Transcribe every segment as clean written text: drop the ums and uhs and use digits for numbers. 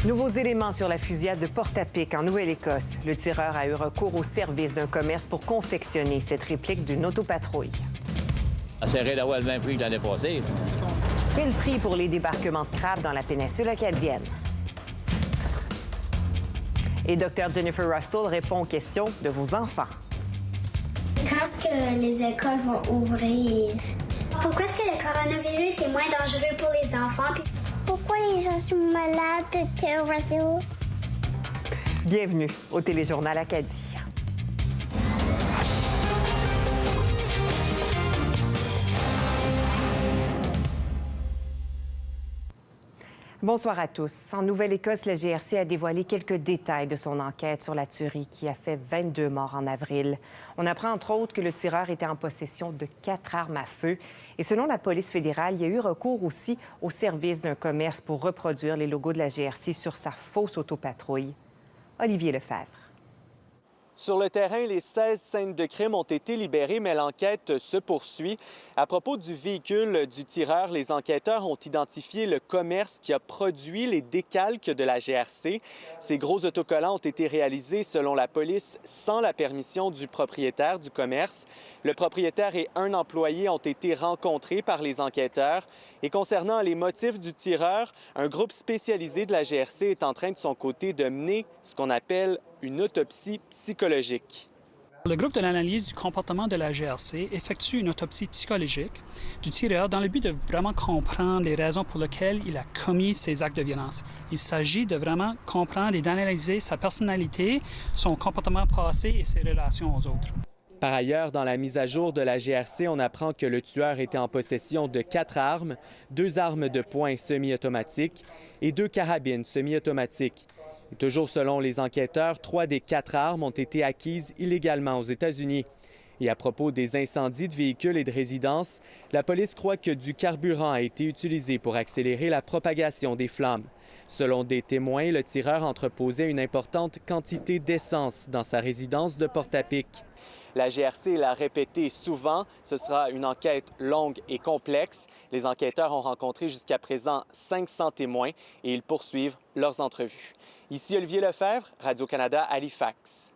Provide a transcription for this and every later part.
Nouveaux éléments sur la fusillade de Portapique en Nouvelle-Écosse. Le tireur a eu recours au service d'un commerce pour confectionner cette réplique d'une autopatrouille. Essaierait d'avoir le même prix que l'année passée. Quel prix pour les débarquements de crabes dans la péninsule acadienne? Et Dr Jennifer Russell répond aux questions de vos enfants. Quand est-ce que les écoles vont ouvrir? Pourquoi est-ce que le coronavirus est moins dangereux pour les enfants? Pourquoi les gens sont malades, Dr. Russell? Bienvenue au Téléjournal Acadie. Bonsoir à tous. En Nouvelle-Écosse, la GRC a dévoilé quelques détails de son enquête sur la tuerie qui a fait 22 morts en avril. On apprend entre autres que le tireur était en possession de 4 armes à feu. Et selon la police fédérale, il y a eu recours aussi au service d'un commerce pour reproduire les logos de la GRC sur sa fausse autopatrouille. Olivier Lefebvre. Sur le terrain, les 16 scènes de crime ont été libérées, mais l'enquête se poursuit. À propos du véhicule du tireur, les enquêteurs ont identifié le commerce qui a produit les décalques de la GRC. Ces gros autocollants ont été réalisés, selon la police, sans la permission du propriétaire du commerce. Le propriétaire et un employé ont été rencontrés par les enquêteurs. Et concernant les motifs du tireur, un groupe spécialisé de la GRC est en train de son côté de mener ce qu'on appelle une autopsie psychologique. Le groupe de l'analyse du comportement de la GRC effectue une autopsie psychologique du tireur dans le but de vraiment comprendre les raisons pour lesquelles il a commis ces actes de violence. Il s'agit de vraiment comprendre et d'analyser sa personnalité, son comportement passé et ses relations aux autres. Par ailleurs, dans la mise à jour de la GRC, on apprend que le tueur était en possession de 4 armes, 2 armes de poing semi-automatiques et 2 carabines semi-automatiques. Et toujours selon les enquêteurs, 3 des 4 armes ont été acquises illégalement aux États-Unis. Et à propos des incendies de véhicules et de résidences, la police croit que du carburant a été utilisé pour accélérer la propagation des flammes. Selon des témoins, le tireur entreposait une importante quantité d'essence dans sa résidence de Portapique. La GRC l'a répété souvent, ce sera une enquête longue et complexe. Les enquêteurs ont rencontré jusqu'à présent 500 témoins et ils poursuivent leurs entrevues. Ici Olivier Lefebvre, Radio-Canada, Halifax.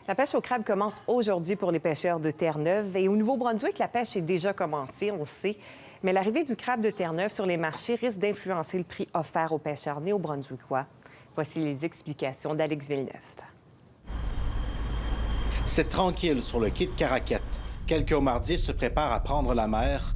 La pêche au crabe commence aujourd'hui pour les pêcheurs de Terre-Neuve. Et au Nouveau-Brunswick, la pêche est déjà commencée, on le sait. Mais l'arrivée du crabe de Terre-Neuve sur les marchés risque d'influencer le prix offert aux pêcheurs néo-brunswickois. Voici les explications d'Alex Villeneuve. C'est tranquille sur le quai de Caraquette. Quelques homardiers se préparent à prendre la mer.